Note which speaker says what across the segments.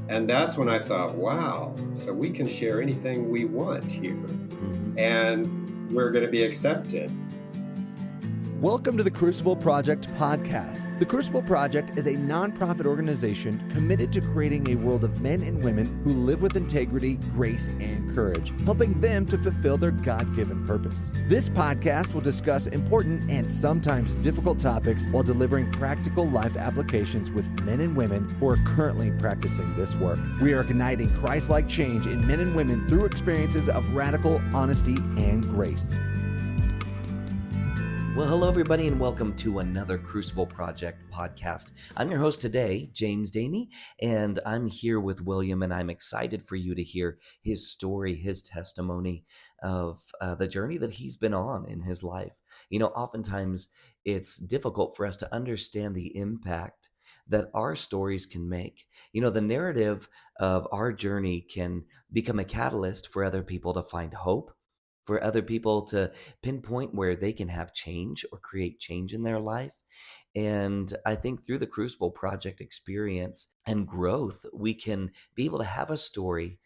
Speaker 1: And that's when I thought, wow, so we can share anything we want here, and we're going to be accepted.
Speaker 2: Welcome to the Crucible Project Podcast. The Crucible Project is a nonprofit organization committed to creating a world of men and women who live with integrity, grace, and courage, helping them to fulfill their God-given purpose. This podcast will discuss important and sometimes difficult topics while delivering practical life applications with men and women who are currently practicing this work. We are igniting Christ-like change in men and women through experiences of radical honesty and grace.
Speaker 3: Well, hello, everybody, and welcome to another Crucible Project podcast. I'm your host today, James Damey, and I'm here with William, and I'm excited for you to hear his story, his testimony of the journey that he's been on in his life. You know, oftentimes it's difficult for us to understand the impact that our stories can make. You know, the narrative of our journey can become a catalyst for other people to find hope, for other people to pinpoint where they can have change or create change in their life. And I think through the Crucible Project experience and growth, we can be able to have a story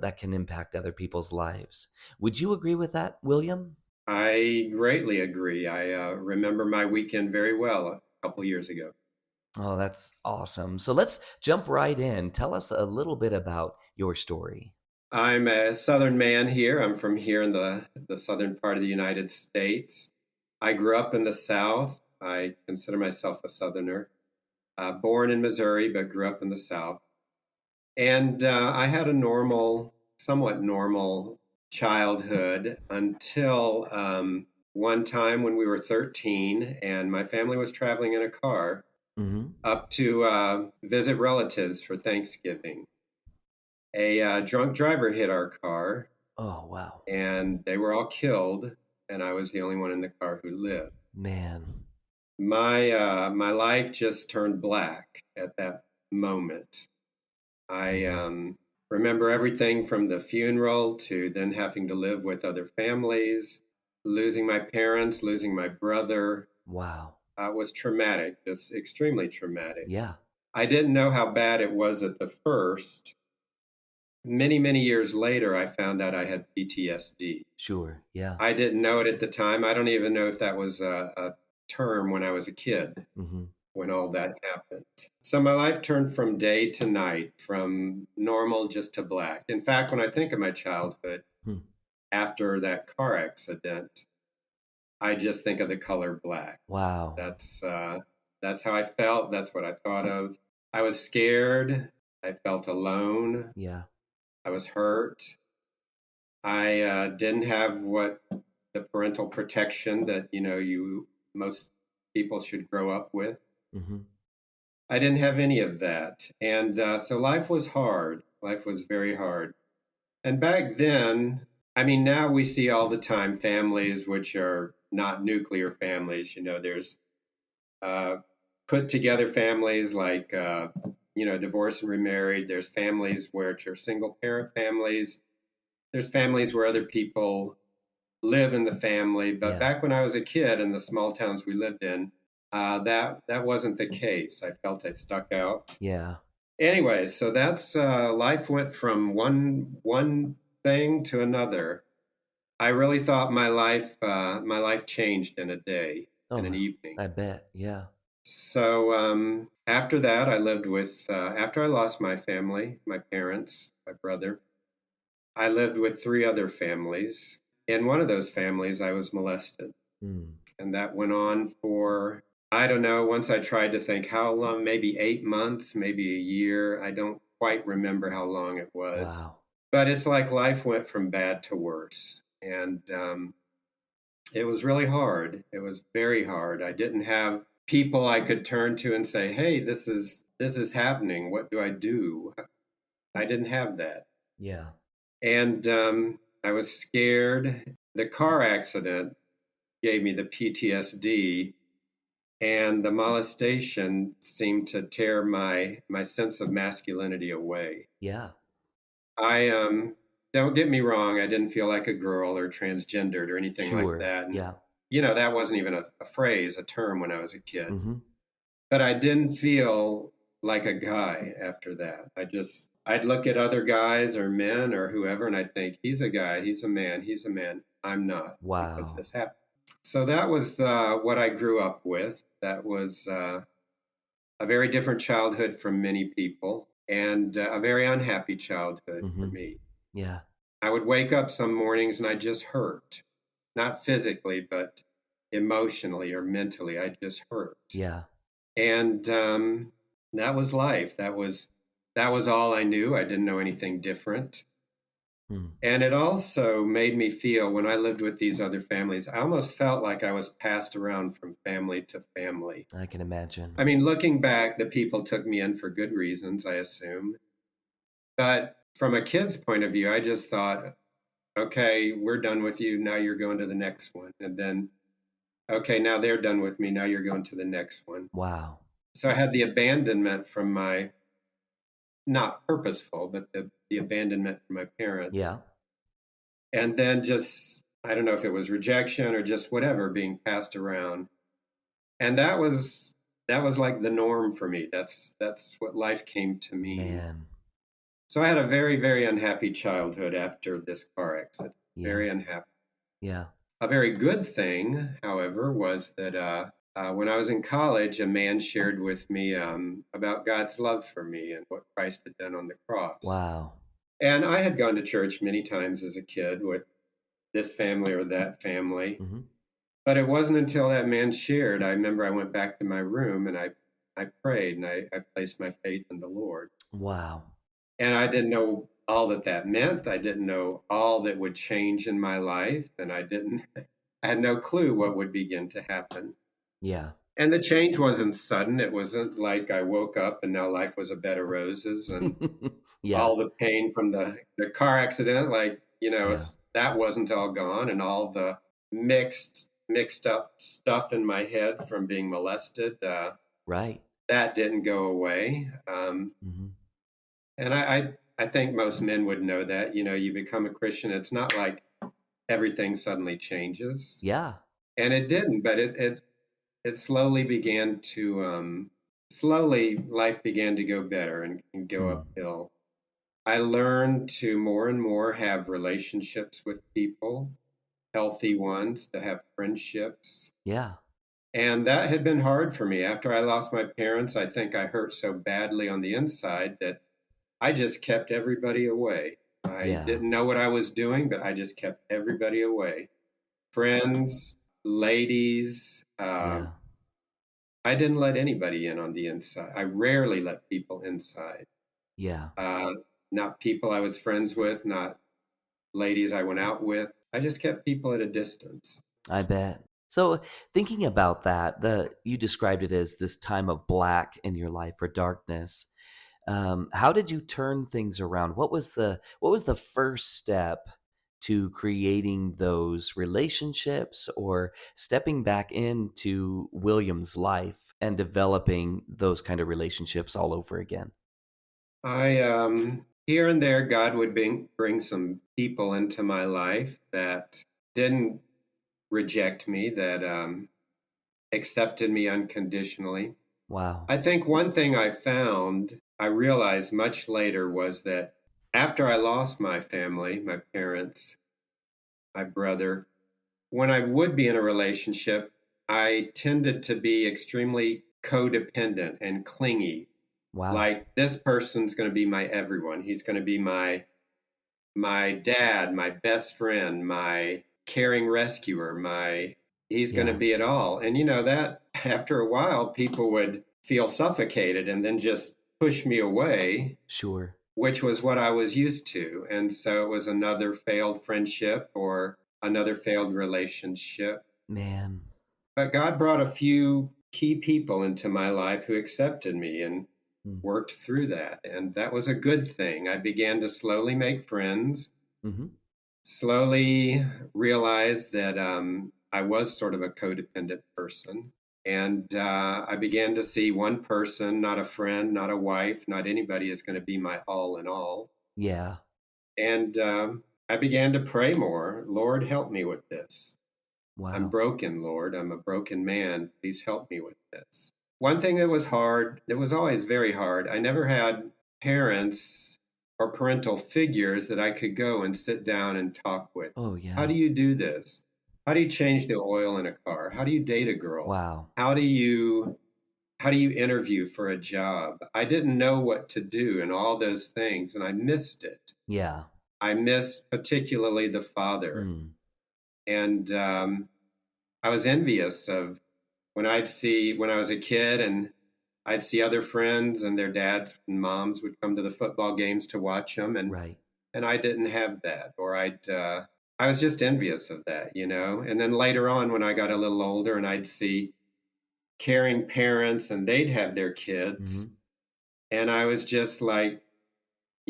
Speaker 3: that can impact other people's lives. Would you agree with that, William?
Speaker 1: I greatly agree. I remember my weekend very well a couple years ago.
Speaker 3: Oh, that's awesome. So let's jump right in. Tell us a little bit about your story.
Speaker 1: I'm a Southern man here. I'm from here in the southern part of the United States. I grew up in the South. I consider myself a Southerner. Born in Missouri, but grew up in the South. And I had a somewhat normal childhood until one time when we were 13 and my family was traveling in a car up to visit relatives for Thanksgiving. A drunk driver hit our car.
Speaker 3: Oh, wow.
Speaker 1: And they were all killed, and I was the only one in the car who lived.
Speaker 3: Man.
Speaker 1: My life just turned black at that moment. I remember everything from the funeral to then having to live with other families, losing my parents, losing my brother.
Speaker 3: Wow.
Speaker 1: It was traumatic, just extremely traumatic.
Speaker 3: Yeah.
Speaker 1: I didn't know how bad it was at the first. Many, many years later, I found out I had PTSD.
Speaker 3: Sure. Yeah.
Speaker 1: I didn't know it at the time. I don't even know if that was a term when I was a kid, when all that happened. So my life turned from day to night, from normal just to black. In fact, when I think of my childhood, after that car accident, I just think of the color black.
Speaker 3: Wow.
Speaker 1: That's how I felt. That's what I thought of. I was scared. I felt alone.
Speaker 3: Yeah.
Speaker 1: I was hurt. I didn't have what the parental protection that, most people should grow up with. I didn't have any of that. And so life was hard. Life was very hard. And back then, now we see all the time families which are not nuclear families. There's put together families like divorced and remarried. There's families which are single parent families. There's families where other people live in the family. But back when I was a kid in the small towns we lived in, that wasn't the case. I felt I stuck out.
Speaker 3: Yeah.
Speaker 1: Anyway, so that's life went from one thing to another. I really thought my life changed in a day, in an evening.
Speaker 3: I bet. Yeah.
Speaker 1: So after that, I lived with, after I lost my family, my parents, my brother, I lived with 3 other families. In one of those families, I was molested. And that went on for, I don't know, once I tried to think how long, maybe 8 months, maybe a year. I don't quite remember how long it was.
Speaker 3: Wow.
Speaker 1: But it's like life went from bad to worse. And it was really hard. It was very hard. I didn't have people I could turn to and say, hey, this is happening. What do I do? I didn't have that.
Speaker 3: Yeah.
Speaker 1: And I was scared. The car accident gave me the PTSD, and the molestation seemed to tear my sense of masculinity away.
Speaker 3: Yeah.
Speaker 1: I don't get me wrong, I didn't feel like a girl or transgendered or anything like that. And, that wasn't even a phrase, a term when I was a kid. But I didn't feel like a guy after that. I'd look at other guys or men or whoever, and I'd think, he's a guy, he's a man, he's a man. I'm not, because
Speaker 3: Wow.
Speaker 1: this happened. So that was what I grew up with. That was a very different childhood from many people, and a very unhappy childhood for me.
Speaker 3: Yeah.
Speaker 1: I would wake up some mornings and I just hurt, not physically, but emotionally or mentally. I just hurt.
Speaker 3: Yeah.
Speaker 1: And that was life. That was all I knew. I didn't know anything different. And it also made me feel, when I lived with these other families, I almost felt like I was passed around from family to family.
Speaker 3: I can imagine.
Speaker 1: I mean, looking back, the people took me in for good reasons, I assume. But from a kid's point of view, I just thought, okay, we're done with you. Now you're going to the next one. And then, okay, now they're done with me. Now you're going to the next one.
Speaker 3: Wow.
Speaker 1: So I had the abandonment from my, not purposeful, but the abandonment from my parents.
Speaker 3: Yeah.
Speaker 1: And then just, I don't know if it was rejection or just whatever, being passed around. And that was like the norm for me. That's what life came to mean.
Speaker 3: Man.
Speaker 1: So I had a very, very unhappy childhood after this car accident.
Speaker 3: Yeah.
Speaker 1: Very unhappy.
Speaker 3: Yeah.
Speaker 1: A very good thing, however, was that when I was in college, a man shared with me about God's love for me and what Christ had done on the cross.
Speaker 3: Wow.
Speaker 1: And I had gone to church many times as a kid with this family or that family. But it wasn't until that man shared, I remember I went back to my room and I prayed and I placed my faith in the Lord.
Speaker 3: Wow.
Speaker 1: And I didn't know all that meant. I didn't know all that would change in my life. And I had no clue what would begin to happen.
Speaker 3: Yeah.
Speaker 1: And the change wasn't sudden. It wasn't like I woke up and now life was a bed of roses and
Speaker 3: Yeah.
Speaker 1: all the pain from the car accident, like,
Speaker 3: Yeah.
Speaker 1: that wasn't all gone. And all the mixed up stuff in my head from being molested,
Speaker 3: Right.
Speaker 1: that didn't go away. And I think most men would know that, you become a Christian. It's not like everything suddenly changes.
Speaker 3: Yeah.
Speaker 1: And it didn't, but it slowly began to, life began to go better and go uphill. I learned to more and more have relationships with people, healthy ones, to have friendships.
Speaker 3: Yeah.
Speaker 1: And that had been hard for me. After I lost my parents, I think I hurt so badly on the inside that I just kept everybody away. I didn't know what I was doing, but I just kept everybody away. Friends, ladies. I didn't let anybody in on the inside. I rarely let people inside.
Speaker 3: Yeah.
Speaker 1: Not people I was friends with, not ladies I went out with. I just kept people at a distance.
Speaker 3: I bet. So thinking about that, you described it as this time of black in your life or darkness. How did you turn things around? What was the first step to creating those relationships or stepping back into William's life and developing those kind of relationships all over again?
Speaker 1: I here and there, God would bring some people into my life that didn't reject me, that accepted me unconditionally.
Speaker 3: Wow.
Speaker 1: I think one thing I realized much later, was that after I lost my family, my parents, my brother, when I would be in a relationship, I tended to be extremely codependent and clingy.
Speaker 3: Wow.
Speaker 1: Like, this person's going to be my everyone. He's going to be my dad, my best friend, my caring rescuer, he's going to be it all. And that after a while, people would feel suffocated and then just push me away.
Speaker 3: Sure.
Speaker 1: Which was what I was used to. And so it was another failed friendship or another failed relationship.
Speaker 3: Man.
Speaker 1: But God brought a few key people into my life who accepted me and worked through that. And that was a good thing. I began to slowly make friends, slowly realized that I was sort of a codependent person. And I began to see one person, not a friend, not a wife, not anybody, is going to be my all in all.
Speaker 3: Yeah.
Speaker 1: And I began to pray more. Lord, help me with this.
Speaker 3: Wow.
Speaker 1: I'm broken, Lord. I'm a broken man. Please help me with this. One thing that was hard, that was always very hard, I never had parents or parental figures that I could go and sit down and talk with.
Speaker 3: Oh,
Speaker 1: How
Speaker 3: yeah.
Speaker 1: do you do this? How do you change the oil in a car? How do you date a girl?
Speaker 3: Wow.
Speaker 1: How do you interview for a job? I didn't know what to do and all those things, and I missed it.
Speaker 3: Yeah.
Speaker 1: I missed particularly the father.
Speaker 3: Mm.
Speaker 1: And I was envious of when I was a kid and I'd see other friends and their dads and moms would come to the football games to watch them.
Speaker 3: Right.
Speaker 1: And I didn't have that, or I was just envious of that, And then later on, when I got a little older and I'd see caring parents and they'd have their kids.
Speaker 3: Mm-hmm.
Speaker 1: And I was just like,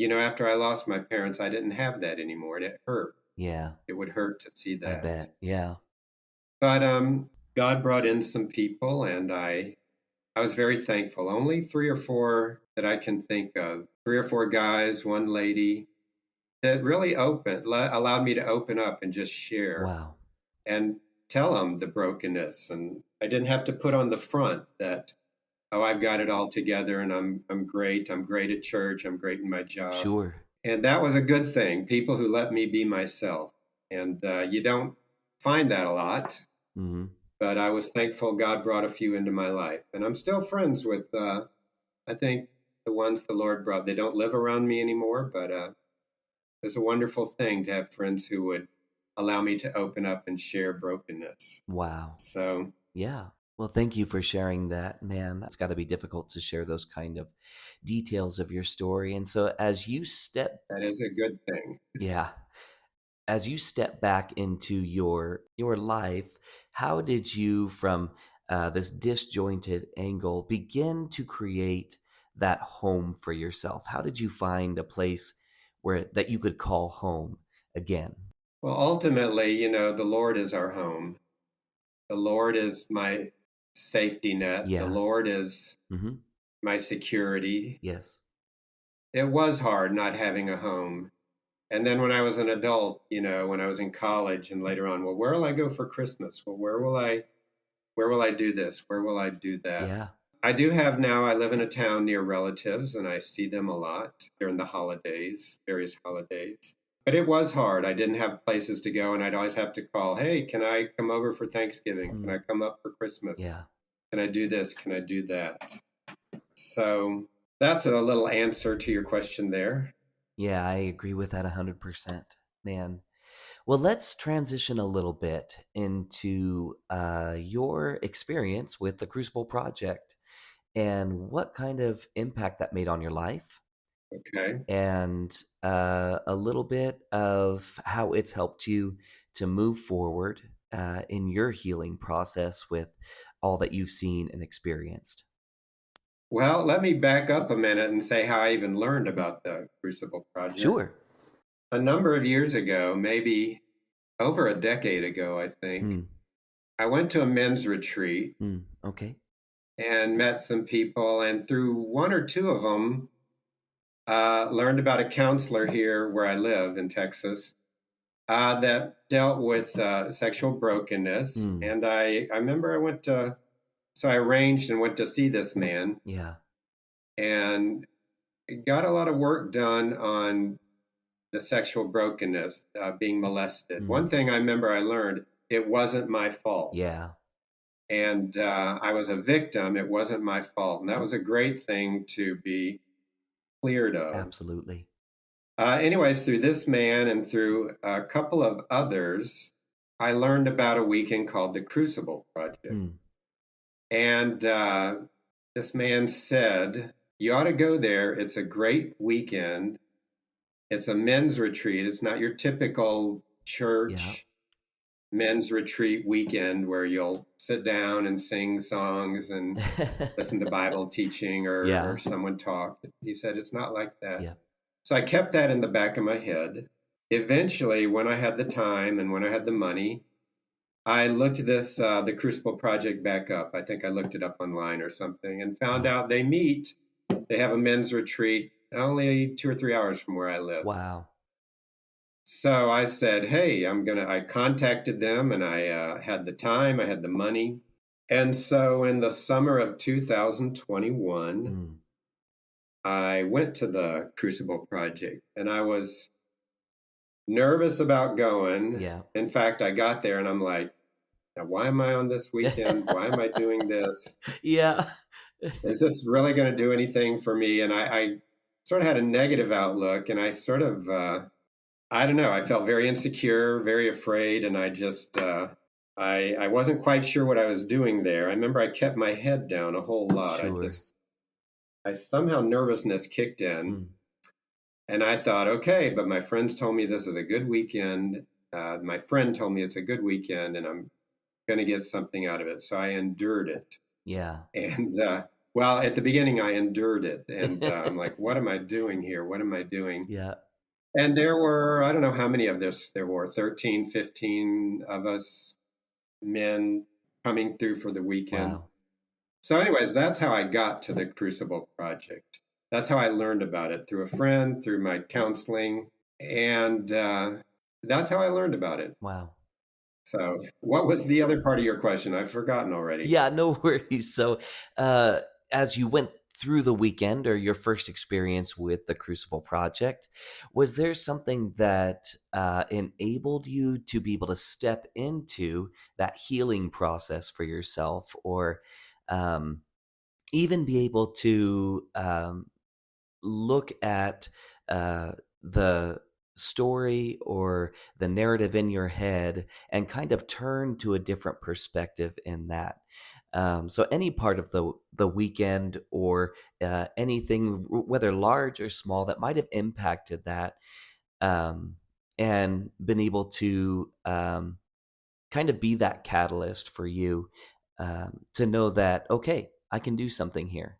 Speaker 1: after I lost my parents, I didn't have that anymore. And it hurt.
Speaker 3: Yeah.
Speaker 1: It would hurt to see that.
Speaker 3: I bet. Yeah.
Speaker 1: But God brought in some people, and I was very thankful. Only 3 or 4 that I can think of. 3 or 4 guys, 1 lady, that really allowed me to open up and just share.
Speaker 3: Wow.
Speaker 1: And tell them the brokenness. And I didn't have to put on the front that, oh, I've got it all together and I'm great. I'm great at church. I'm great in my job.
Speaker 3: Sure.
Speaker 1: And that was a good thing. People who let me be myself. And you don't find that a lot.
Speaker 3: Mm-hmm.
Speaker 1: But I was thankful God brought a few into my life. And I'm still friends with, I think, the ones the Lord brought. They don't live around me anymore, but it's a wonderful thing to have friends who would allow me to open up and share brokenness.
Speaker 3: Wow.
Speaker 1: So,
Speaker 3: yeah. Well, thank you for sharing that, man. It's got to be difficult to share those kind of details of your story. And so as you
Speaker 1: that is a good thing.
Speaker 3: Yeah. As you step back into your life, how did you, from this disjointed angle, begin to create that home for yourself? How did you find a place that you could call home again?
Speaker 1: Well, ultimately, the Lord is our home. The Lord is my safety net.
Speaker 3: Yeah.
Speaker 1: The Lord is
Speaker 3: Mm-hmm.
Speaker 1: my security.
Speaker 3: Yes.
Speaker 1: It was hard not having a home. And then when I was an adult, when I was in college and later on, well, where will I go for Christmas? Well, where will I do this? Where will I do that?
Speaker 3: Yeah.
Speaker 1: I live in a town near relatives and I see them a lot during the holidays, various holidays. But it was hard. I didn't have places to go and I'd always have to call, hey, can I come over for Thanksgiving? Can I come up for Christmas?
Speaker 3: Yeah.
Speaker 1: Can I do this? Can I do that? So that's a little answer to your question there.
Speaker 3: Yeah, I agree with that 100%, man. Well, let's transition a little bit into your experience with the Crucible Project and what kind of impact that made on your life,
Speaker 1: Okay.
Speaker 3: and a little bit of how it's helped you to move forward in your healing process with all that you've seen and experienced.
Speaker 1: Well, let me back up a minute and say how I even learned about the Crucible Project.
Speaker 3: Sure.
Speaker 1: A number of years ago, maybe over a decade ago, I think, I went to a men's retreat.
Speaker 3: Okay.
Speaker 1: And met some people. And through 1 or 2 of them, learned about a counselor here where I live in Texas that dealt with sexual brokenness. And I remember I arranged and went to see this man.
Speaker 3: Yeah.
Speaker 1: And got a lot of work done on the sexual brokenness, being molested. One thing I remember I learned, it wasn't my fault.
Speaker 3: Yeah.
Speaker 1: And I was a victim. It wasn't my fault. And that was a great thing to be cleared of.
Speaker 3: Absolutely.
Speaker 1: Anyways, through this man and through a couple of others, I learned about a weekend called the Crucible Project. And this man said, you ought to go there. It's a great weekend. It's a men's retreat. It's not your typical church men's retreat weekend where you'll sit down and sing songs and listen to Bible teaching or someone talk. He said, it's not like that.
Speaker 3: Yeah.
Speaker 1: So I kept that in the back of my head. Eventually, when I had the time and when I had the money, I looked the Crucible Project back up. I think I looked it up online or something and found out they have a men's retreat only 2 or 3 hours from where I live.
Speaker 3: Wow.
Speaker 1: So I said, hey, I contacted them and I had the time, I had the money. And so in the summer of 2021, I went to the Crucible Project, and I was nervous about going.
Speaker 3: Yeah.
Speaker 1: In fact, I got there and I'm like, now, why am I on this weekend? Why am I doing this?
Speaker 3: Yeah.
Speaker 1: Is this really going to do anything for me? And I sort of had a negative outlook, and I sort of, I don't know, I felt very insecure, very afraid, and I just, I wasn't quite sure what I was doing there. I remember I kept my head down a whole lot.
Speaker 3: Sure.
Speaker 1: I somehow nervousness kicked in,
Speaker 3: Mm.
Speaker 1: and I thought, okay, but my friends told me this is a good weekend. My friend told me it's a good weekend, and I'm going to get something out of it. So I endured it.
Speaker 3: Yeah.
Speaker 1: And well, at the beginning, I endured it. And I'm like, what am I doing here? What am I doing?
Speaker 3: Yeah.
Speaker 1: And there were, I don't know how many of this, there were 13, 15 of us men coming through for the weekend.
Speaker 3: Wow.
Speaker 1: So anyways, that's how I got to the Crucible Project. That's how I learned about it, through a friend, through my counseling. And that's how I learned about it.
Speaker 3: Wow.
Speaker 1: So what was the other part of your question? I've forgotten already.
Speaker 3: Yeah, no worries. So, as you went through the weekend or your first experience with the Crucible Project, was there something that enabled you to be able to step into that healing process for yourself, or um, even be able to look at the story or the narrative in your head and kind of turn to a different perspective in that? So any part of the weekend or anything, whether large or small, that might have impacted that, um, and been able to kind of be that catalyst for you, to know that, okay, I can do something here.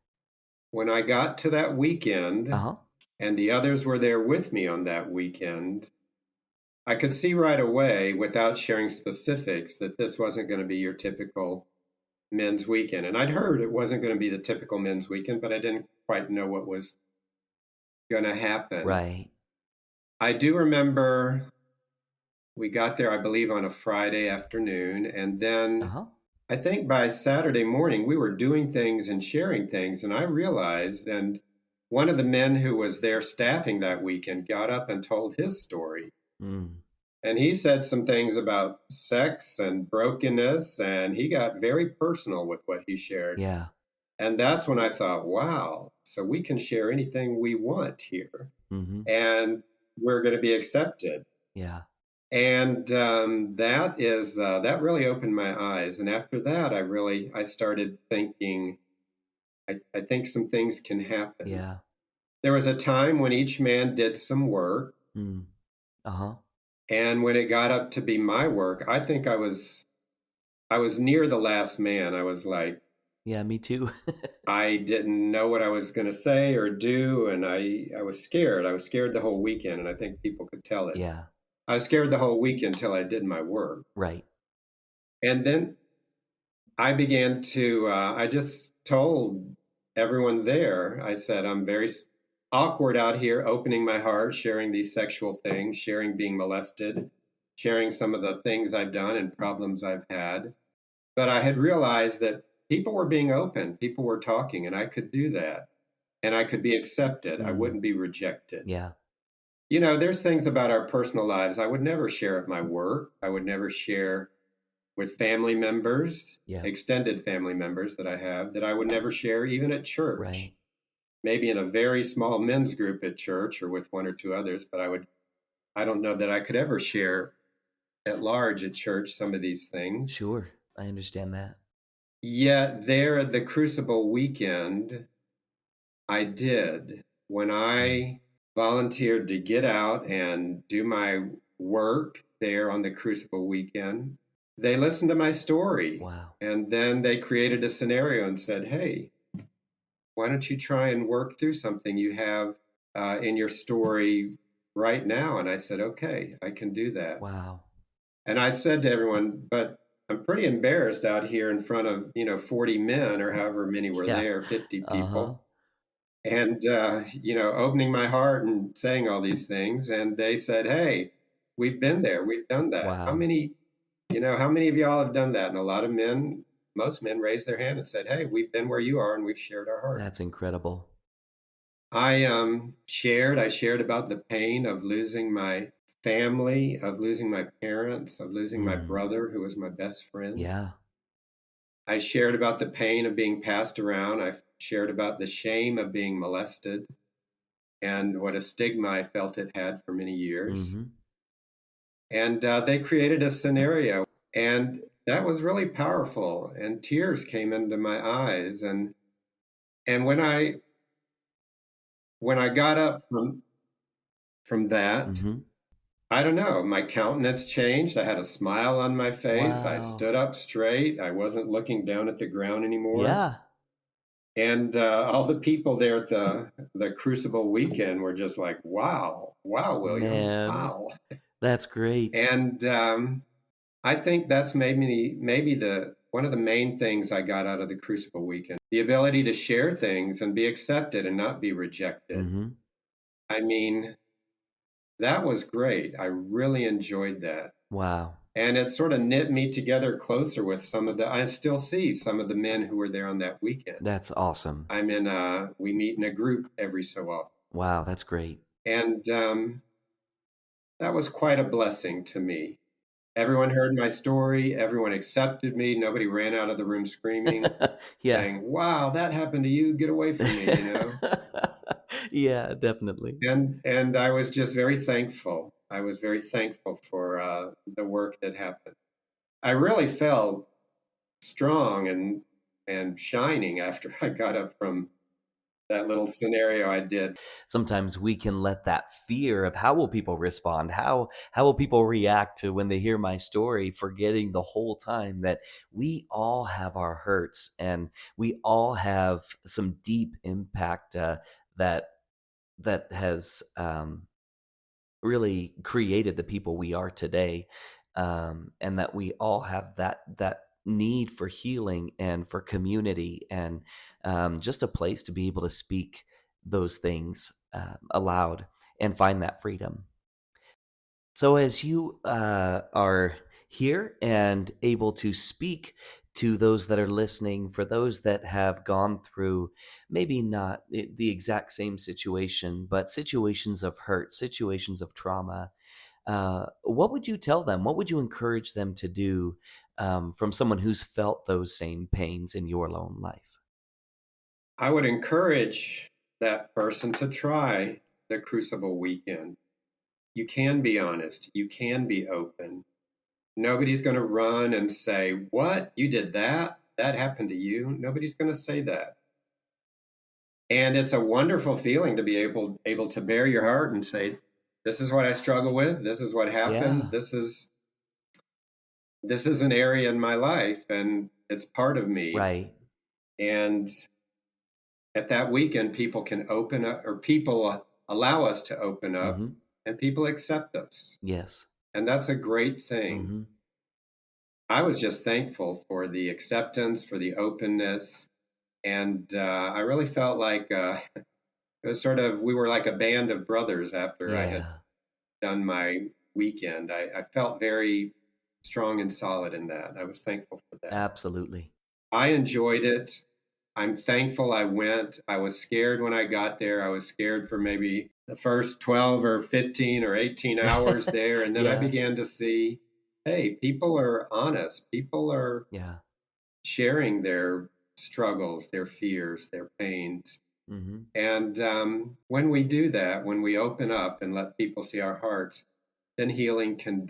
Speaker 1: When I got to that weekend,
Speaker 3: Uh huh.
Speaker 1: and the others were there with me on that weekend, I could see right away, without sharing specifics, that this wasn't going to be your typical men's weekend. And I'd heard it wasn't going to be the typical men's weekend, but I didn't quite know what was going to happen.
Speaker 3: Right.
Speaker 1: I do remember we got there, I believe, on a Friday afternoon. And
Speaker 3: Uh
Speaker 1: then
Speaker 3: huh.
Speaker 1: I think by Saturday morning, we were doing things and sharing things. And I realized, and one of the men who was there staffing that weekend got up and told his story.
Speaker 3: Mm.
Speaker 1: And he said some things about sex and brokenness, and he got very personal with what he shared.
Speaker 3: Yeah.
Speaker 1: And that's when I thought, wow, so we can share anything we want here,
Speaker 3: Mm-hmm.
Speaker 1: and we're going to be accepted.
Speaker 3: Yeah.
Speaker 1: And that really opened my eyes. And after that, I started thinking, I think some things can happen.
Speaker 3: Yeah.
Speaker 1: There was a time when each man did some work.
Speaker 3: Mm. Uh huh.
Speaker 1: And when it got up to be my work, I think I was near the last man. I was like,
Speaker 3: Yeah, me too.
Speaker 1: I didn't know what I was going to say or do, and I was scared. I was scared the whole weekend, and I think people could tell it.
Speaker 3: Yeah.
Speaker 1: I was scared the whole weekend until I did my work.
Speaker 3: Right.
Speaker 1: And then I began to, I just told everyone there, I said, I'm very awkward out here, opening my heart, sharing these sexual things, sharing being molested, sharing some of the things I've done and problems I've had. But I had realized that people were being open, people were talking, and I could do that. And I could be accepted. I
Speaker 3: Mm.
Speaker 1: wouldn't be rejected.
Speaker 3: Yeah.
Speaker 1: You know, there's things about our personal lives I would never share at my work. I would never share with family members,
Speaker 3: Yeah.
Speaker 1: extended family members that I have, that I would never share even at church.
Speaker 3: Right.
Speaker 1: Maybe in a very small men's group at church or with one or two others, but I don't know that I could ever share at large at church some of these things.
Speaker 3: Sure. I understand that.
Speaker 1: Yet there at the Crucible weekend, I did. When
Speaker 3: Mm.
Speaker 1: I volunteered to get out and do my work there on the Crucible weekend, they listened to my story.
Speaker 3: Wow.
Speaker 1: And then they created a scenario and said, hey, why don't you try and work through something you have in your story right now? And I said, okay, I can do that.
Speaker 3: Wow.
Speaker 1: And I said to everyone, but I'm pretty embarrassed out here in front of, 40 men or however many were
Speaker 3: Yeah.
Speaker 1: there, 50
Speaker 3: Uh-huh.
Speaker 1: people. And, opening my heart and saying all these things. And they said, hey, we've been there. We've done that.
Speaker 3: Wow.
Speaker 1: How many of y'all have done that? And a lot of men, most men raised their hand and said, hey, we've been where you are and we've shared our heart.
Speaker 3: That's incredible.
Speaker 1: I shared about the pain of losing my family, of losing my parents, of losing my
Speaker 3: Mm.
Speaker 1: brother, who was my best friend.
Speaker 3: Yeah.
Speaker 1: I shared about the pain of being passed around. I shared about the shame of being molested and what a stigma I felt it had for many years.
Speaker 3: Mm-hmm.
Speaker 1: And they created a scenario, and that was really powerful. And tears came into my eyes. And when I got up from that,
Speaker 3: Mm-hmm.
Speaker 1: I don't know, my countenance changed. I had a smile on my face. I
Speaker 3: Wow.
Speaker 1: stood up straight. I wasn't looking down at the ground anymore.
Speaker 3: Yeah,
Speaker 1: And all the people there at the Crucible weekend were just like, "Wow, wow, William,
Speaker 3: man,
Speaker 1: wow."
Speaker 3: that's great.
Speaker 1: And I think that's maybe the one of the main things I got out of the Crucible weekend: the ability to share things and be accepted and not be rejected.
Speaker 3: Mm-hmm.
Speaker 1: I mean, that was great. I really enjoyed that.
Speaker 3: Wow,
Speaker 1: And it sort of knit me together closer with I still see some of the men who were there on that weekend.
Speaker 3: that's awesome.
Speaker 1: We meet in a group every so often.
Speaker 3: Wow, that's great.
Speaker 1: And that was quite a blessing to me. Everyone heard my story. Everyone accepted me. Nobody ran out of the room screaming,
Speaker 3: Yeah.
Speaker 1: saying, "Wow, that happened to you. Get away from me,"
Speaker 3: Yeah, definitely.
Speaker 1: And I was just very thankful. I was very thankful for the work that happened. I really felt strong and shining after I got up from that little scenario I did.
Speaker 3: Sometimes we can let that fear of how will people respond, how will people react to when they hear my story, forgetting the whole time that we all have our hurts and we all have some deep impact that has really created the people we are today, and that we all have that need for healing and for community and just a place to be able to speak those things aloud and find that freedom. So, as you are here and able to speak to those that are listening, for those that have gone through maybe not the exact same situation, but situations of hurt, situations of trauma, what would you tell them? What would you encourage them to do from someone who's felt those same pains in your own life?
Speaker 1: I would encourage that person to try the Crucible weekend. You can be honest. You can be open. Nobody's going to run and say, "What? You did that? That happened to you?" Nobody's going to say that. And it's a wonderful feeling to be able to bare your heart and say, "This is what I struggle with. This is what happened.
Speaker 3: Yeah,
Speaker 1: This is an area in my life, and it's part of me."
Speaker 3: right.
Speaker 1: And at that weekend, people can open up, or people allow us to open up,
Speaker 3: Hmm.
Speaker 1: and people accept us.
Speaker 3: Yes.
Speaker 1: And that's a great thing.
Speaker 3: Hmm.
Speaker 1: I was just thankful for the acceptance, for the openness. And I really felt like it was we were like a band of brothers after I had
Speaker 3: Yeah,
Speaker 1: done my weekend. I felt very strong and solid in that. I was thankful for that.
Speaker 3: absolutely.
Speaker 1: I enjoyed it. I'm thankful I went. I was scared when I got there. I was scared for maybe the first 12 or 15 or 18 hours there. And then I
Speaker 3: Yeah,
Speaker 1: began to see, hey, people are honest. People are
Speaker 3: yeah.
Speaker 1: sharing their struggles, their fears, their pains.
Speaker 3: Hmm.
Speaker 1: And when we do that, when we open up and let people see our hearts, then healing can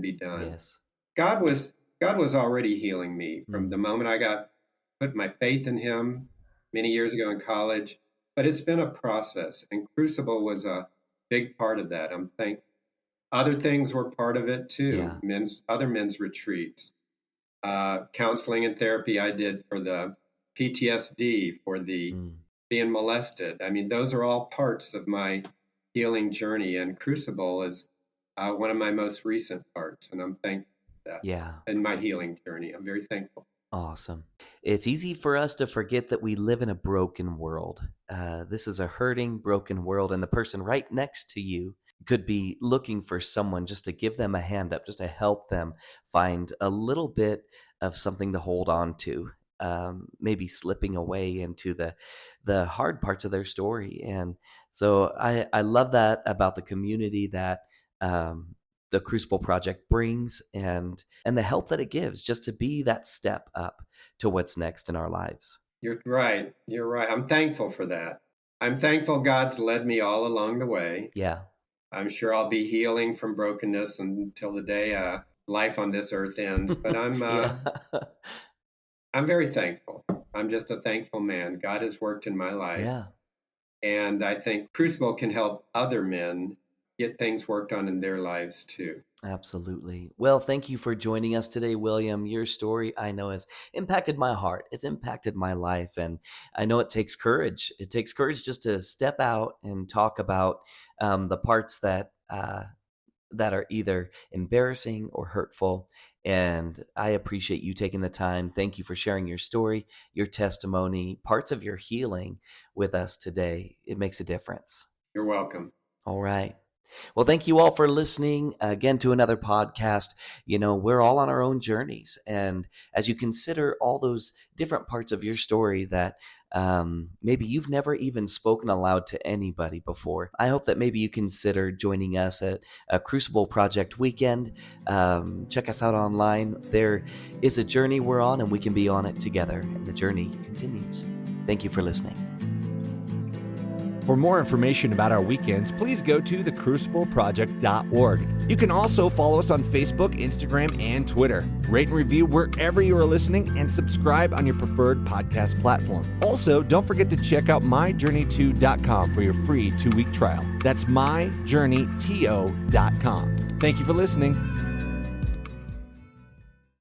Speaker 1: be done.
Speaker 3: Yes.
Speaker 1: God was God was already healing me from
Speaker 3: Mm.
Speaker 1: the moment I got put my faith in Him many years ago in college. But it's been a process, and Crucible was a big part of that. I'm thankful. Other things were part of it too.
Speaker 3: Yeah.
Speaker 1: Men's retreats, counseling and therapy I did for the PTSD, for the
Speaker 3: Mm.
Speaker 1: being molested. I mean, those are all parts of my healing journey, and Crucible is one of my most recent parts, and I'm thankful for that
Speaker 3: Yeah.
Speaker 1: in my healing journey. I'm very thankful.
Speaker 3: Awesome. It's easy for us to forget that we live in a broken world. This is a hurting, broken world, and the person right next to you could be looking for someone just to give them a hand up, just to help them find a little bit of something to hold on to. maybe slipping away into the hard parts of their story. And so I love that about the community that the Crucible Project brings, and the help that it gives just to be that step up to what's next in our lives.
Speaker 1: You're right. You're right. I'm thankful for that. I'm thankful God's led me all along the way.
Speaker 3: Yeah.
Speaker 1: I'm sure I'll be healing from brokenness until the day life on this earth ends. But I'm very thankful. I'm just a thankful man. God has worked in my life.
Speaker 3: Yeah.
Speaker 1: And I think Crucible can help other men get things worked on in their lives too.
Speaker 3: Absolutely. Well, thank you for joining us today, William. Your story, I know, has impacted my heart. It's impacted my life. And I know it takes courage. It takes courage just to step out and talk about the parts that are either embarrassing or hurtful. And I appreciate you taking the time. Thank you for sharing your story, your testimony, parts of your healing with us today. It makes a difference.
Speaker 1: You're welcome.
Speaker 3: All right. Well, thank you all for listening again to another podcast. You know, we're all on our own journeys. And as you consider all those different parts of your story that maybe you've never even spoken aloud to anybody before, I hope that maybe you consider joining us at a Crucible Project weekend. Check us out online. There is a journey we're on, and we can be on it together. And the journey continues. Thank you for listening.
Speaker 2: For more information about our weekends, please go to thecrucibleproject.org. You can also follow us on Facebook, Instagram, and Twitter. Rate and review wherever you are listening, and subscribe on your preferred podcast platform. Also, don't forget to check out myjourney2.com for your free 2-week trial. That's myjourneyto.com. Thank you for listening.